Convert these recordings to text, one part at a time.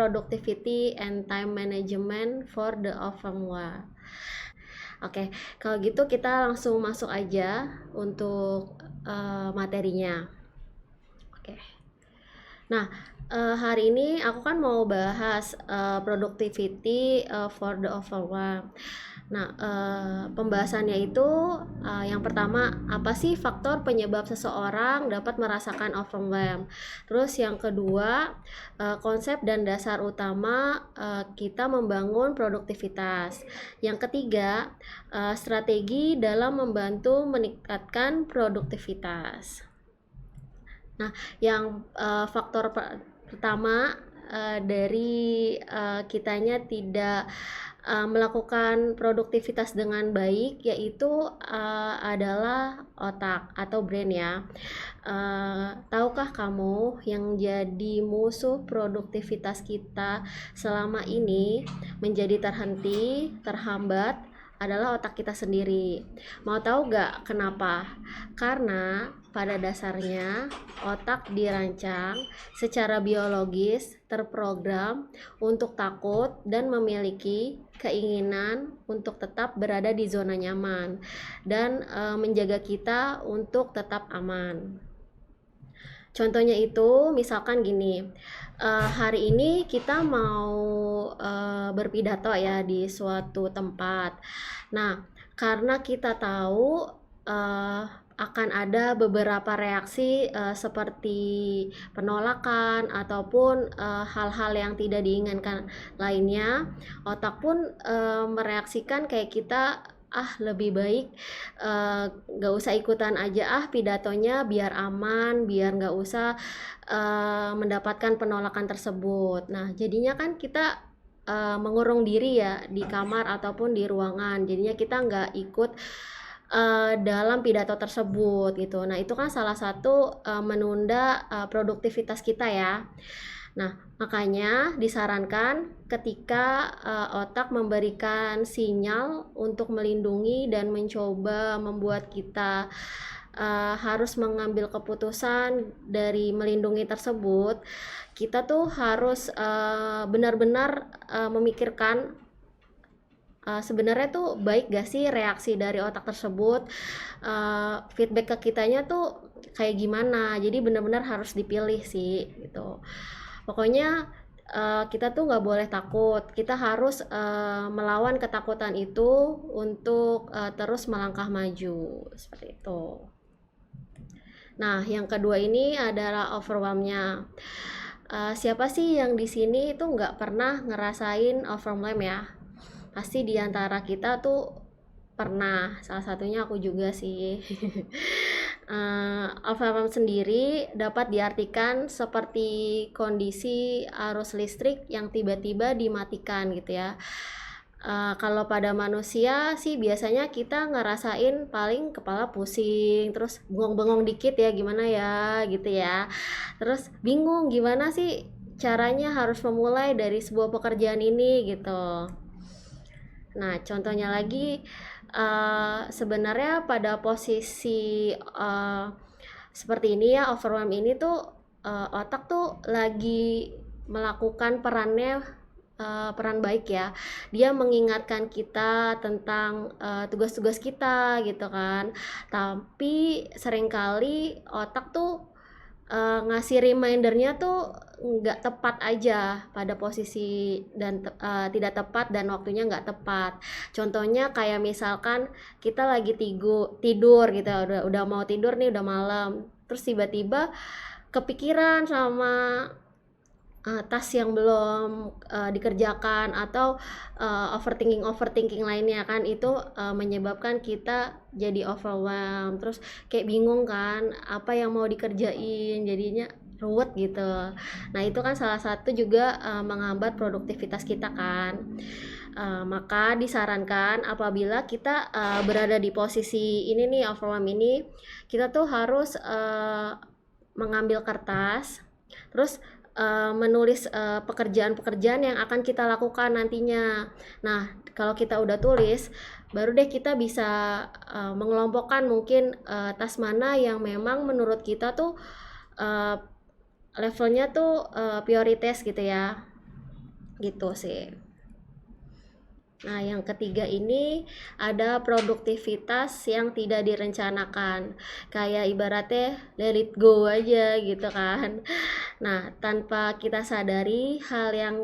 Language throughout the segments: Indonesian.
productivity and time management for the overwhelmed. Oke, kalau gitu kita langsung masuk aja untuk materinya. Oke. Nah, hari ini aku kan mau bahas productivity for the overwhelmed. Nah, pembahasannya itu yang pertama, apa sih faktor penyebab seseorang dapat merasakan overwhelmed? Terus yang kedua, konsep dan dasar utama kita membangun produktivitas. Yang ketiga, strategi dalam membantu meningkatkan produktivitas. Nah, yang faktor pertama dari kitanya tidak melakukan produktivitas dengan baik yaitu adalah otak atau brain ya. Tahukah kamu yang jadi musuh produktivitas kita selama ini menjadi terhenti, terhambat adalah otak kita sendiri. Mau tahu gak kenapa? Karena pada dasarnya otak dirancang secara biologis terprogram untuk takut dan memiliki keinginan untuk tetap berada di zona nyaman dan menjaga kita untuk tetap aman. Contohnya itu misalkan gini, hari ini kita mau berpidato ya di suatu tempat. Nah, karena kita tahu akan ada beberapa reaksi seperti penolakan ataupun hal-hal yang tidak diinginkan lainnya, otak pun mereaksikan kayak kita lebih baik gak usah ikutan aja pidatonya biar aman, biar gak usah mendapatkan penolakan tersebut. Nah, jadinya kan kita mengurung diri ya di kamar ataupun di ruangan, jadinya kita nggak ikut dalam pidato tersebut gitu. Nah, itu kan salah satu menunda produktivitas kita ya. Nah, makanya disarankan ketika otak memberikan sinyal untuk melindungi dan mencoba membuat kita harus mengambil keputusan dari melindungi tersebut, kita tuh harus benar-benar memikirkan sebenarnya tuh baik gak sih reaksi dari otak tersebut, feedback ke kitanya tuh kayak gimana. Jadi benar-benar harus dipilih sih gitu. Pokoknya kita tuh nggak boleh takut, kita harus melawan ketakutan itu untuk terus melangkah maju seperti itu. Nah, yang kedua ini adalah overwhelm-nya. Siapa sih yang di sini itu nggak pernah ngerasain overwhelm ya? Pasti di antara kita tuh pernah, salah satunya aku juga sih. Overwhelm sendiri dapat diartikan seperti kondisi arus listrik yang tiba-tiba dimatikan gitu ya. Kalau pada manusia sih biasanya kita ngerasain paling kepala pusing, terus bengong-bengong dikit ya gimana ya gitu ya. Terus bingung gimana sih caranya harus memulai dari sebuah pekerjaan ini gitu. Nah, contohnya lagi sebenarnya pada posisi seperti ini ya, overwhelm ini tuh otak tuh lagi melakukan peran baik ya. Dia mengingatkan kita tentang tugas-tugas kita gitu kan. Tapi seringkali otak tuh ngasih remindernya tuh nggak tepat aja pada posisi dan tidak tepat dan waktunya nggak tepat. Contohnya kayak misalkan kita lagi tidur gitu, udah mau tidur nih, udah malam, terus tiba-tiba kepikiran sama tas yang belum dikerjakan atau overthinking lainnya kan, itu menyebabkan kita jadi overwhelmed, terus kayak bingung kan apa yang mau dikerjain, jadinya ruwet gitu. Nah, itu kan salah satu juga menghambat produktivitas kita kan. Maka disarankan apabila kita berada di posisi ini nih, overwhelmed ini, kita tuh harus mengambil kertas, terus menulis pekerjaan-pekerjaan yang akan kita lakukan nantinya. Nah, kalau kita udah tulis, baru deh kita bisa mengelompokkan mungkin tas mana yang memang menurut kita tuh levelnya tuh prioritas gitu ya. gitu sih. Nah, yang ketiga ini ada produktivitas yang tidak direncanakan. Kayak ibaratnya let it go aja gitu kan. Nah, tanpa kita sadari hal yang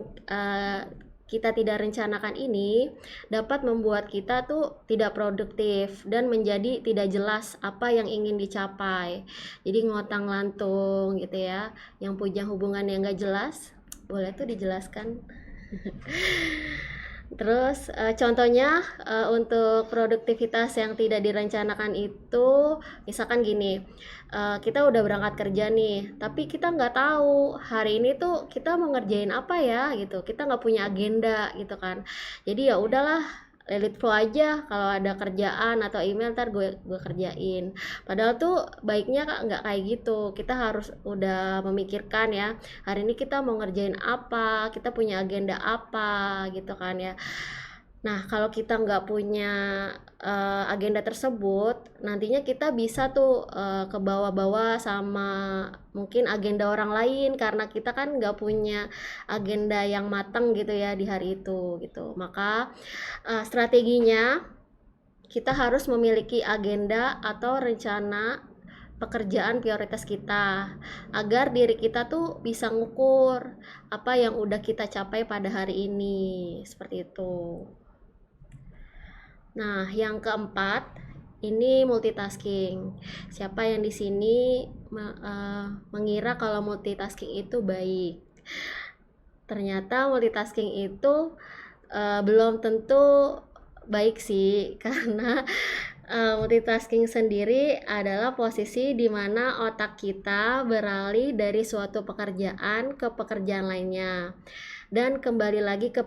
kita tidak rencanakan ini dapat membuat kita tuh tidak produktif dan menjadi tidak jelas apa yang ingin dicapai. Jadi ngotang-lantung gitu ya. Yang punya hubungan yang gak jelas, boleh tuh dijelaskan. Terus contohnya untuk produktivitas yang tidak direncanakan itu, misalkan gini, kita udah berangkat kerja nih, tapi kita nggak tahu hari ini tuh kita mau ngerjain apa ya gitu, kita nggak punya agenda gitu kan. Jadi ya udahlah, let it flow aja, kalau ada kerjaan atau email ntar gue kerjain. Padahal tuh baiknya nggak kayak gitu, kita harus udah memikirkan ya hari ini kita mau ngerjain apa, kita punya agenda apa gitu kan ya. Nah, kalau kita nggak punya agenda tersebut, nantinya kita bisa tuh ke bawah-bawah sama mungkin agenda orang lain karena kita kan nggak punya agenda yang matang gitu ya di hari itu gitu. Maka strateginya kita harus memiliki agenda atau rencana pekerjaan prioritas kita agar diri kita tuh bisa ngukur apa yang udah kita capai pada hari ini seperti itu. Nah, yang keempat ini multitasking. Siapa yang di sini mengira kalau multitasking itu baik? Ternyata multitasking itu belum tentu baik sih karena multitasking sendiri adalah posisi di mana otak kita beralih dari suatu pekerjaan ke pekerjaan lainnya dan kembali lagi ke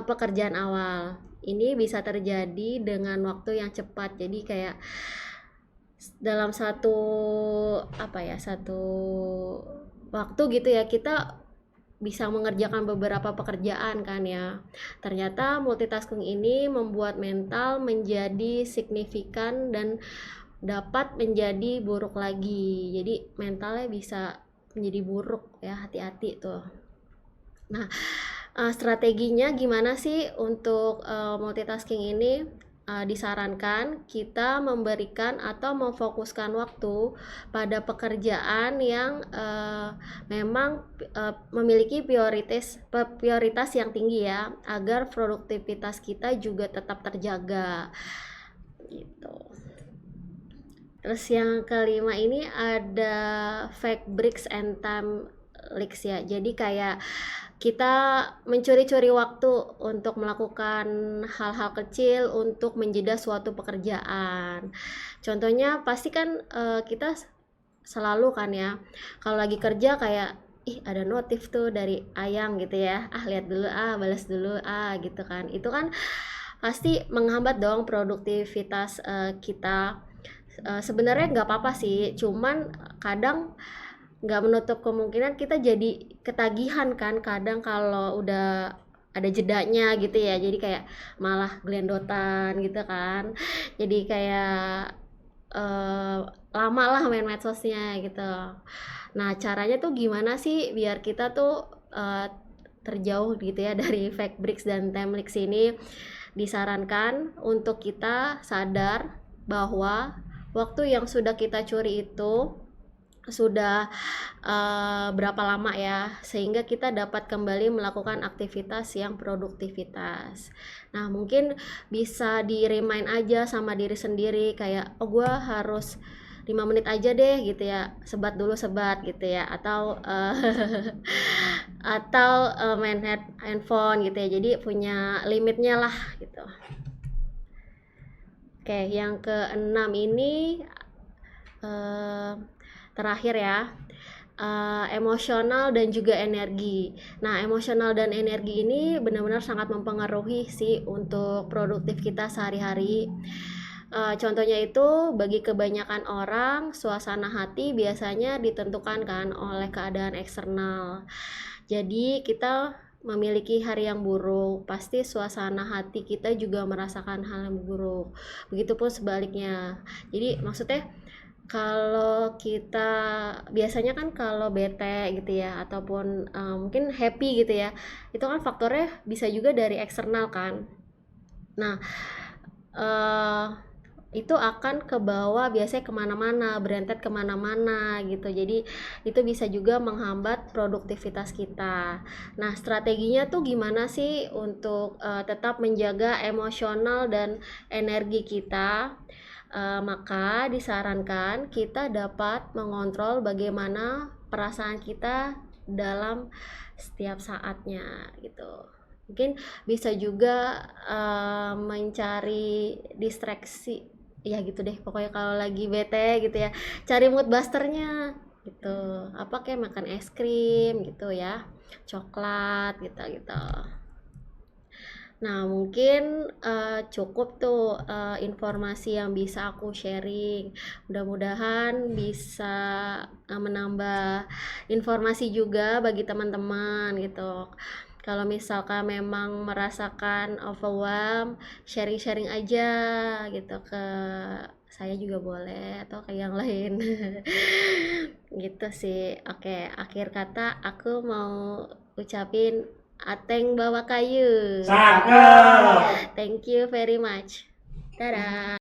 pekerjaan awal. Ini bisa terjadi dengan waktu yang cepat. Jadi kayak dalam satu satu waktu gitu ya kita bisa mengerjakan beberapa pekerjaan kan ya. Ternyata multitasking ini membuat mental menjadi signifikan dan dapat menjadi buruk lagi. Jadi mentalnya bisa menjadi buruk ya, hati-hati tuh. Nah, strateginya gimana sih untuk multitasking ini? Disarankan kita memberikan atau memfokuskan waktu pada pekerjaan yang memang memiliki prioritas yang tinggi ya, agar produktivitas kita juga tetap terjaga gitu. Terus yang kelima ini ada fake breaks and time leaks ya. Jadi kayak kita mencuri-curi waktu untuk melakukan hal-hal kecil untuk menjeda suatu pekerjaan. Contohnya pasti kan kita selalu kan ya kalau lagi kerja kayak ih ada notif tuh dari Ayang gitu ya, lihat dulu balas dulu gitu kan. Itu kan pasti menghambat dong produktivitas kita. Sebenarnya nggak apa-apa sih, cuman kadang nggak menutup kemungkinan kita jadi ketagihan kan kadang kalau udah ada jedanya gitu ya, jadi kayak malah gelendotan gitu kan, jadi kayak lama lah main medsosnya gitu. Nah caranya tuh gimana sih biar kita tuh terjauh gitu ya dari fake breaks dan time leaks ini? Disarankan untuk kita sadar bahwa waktu yang sudah kita curi itu sudah berapa lama ya, sehingga kita dapat kembali melakukan aktivitas yang produktivitas. Nah mungkin bisa di remind aja sama diri sendiri kayak gue harus 5 menit aja deh gitu ya, sebat dulu sebat gitu ya, atau atau main handphone gitu ya, jadi punya limitnya lah gitu. Oke, yang keenam ini terakhir ya, emosional dan juga energi. Nah emosional dan energi ini benar-benar sangat mempengaruhi sih untuk produktif kita sehari-hari. Contohnya itu bagi kebanyakan orang suasana hati biasanya ditentukan kan oleh keadaan eksternal. Jadi kita memiliki hari yang buruk, pasti suasana hati kita juga merasakan hal yang buruk. Begitupun sebaliknya. Jadi maksudnya Kalau kita biasanya kan kalau bete gitu ya ataupun mungkin happy gitu ya, itu kan faktornya bisa juga dari eksternal kan. Nah, eh itu akan ke bawah biasanya kemana-mana, berentet kemana-mana gitu. Jadi itu bisa juga menghambat produktivitas kita. Nah, strateginya tuh gimana sih untuk tetap menjaga emosional dan energi kita? Maka disarankan kita dapat mengontrol bagaimana perasaan kita dalam setiap saatnya gitu. Mungkin bisa juga mencari distraksi ya gitu deh, pokoknya kalau lagi bete gitu ya, cari mood busternya gitu, apa kayak makan es krim gitu ya, coklat gitu gitu. Nah, mungkin cukup tuh informasi yang bisa aku sharing. Mudah-mudahan bisa menambah informasi juga bagi teman-teman gitu. Kalau misalkan memang merasakan overwhelm, sharing-sharing aja gitu ke saya juga boleh atau ke yang lain. Gitu sih. Oke, akhir kata aku mau ucapin Ateng bawa kayu. Cakep. Thank you very much. Dadah.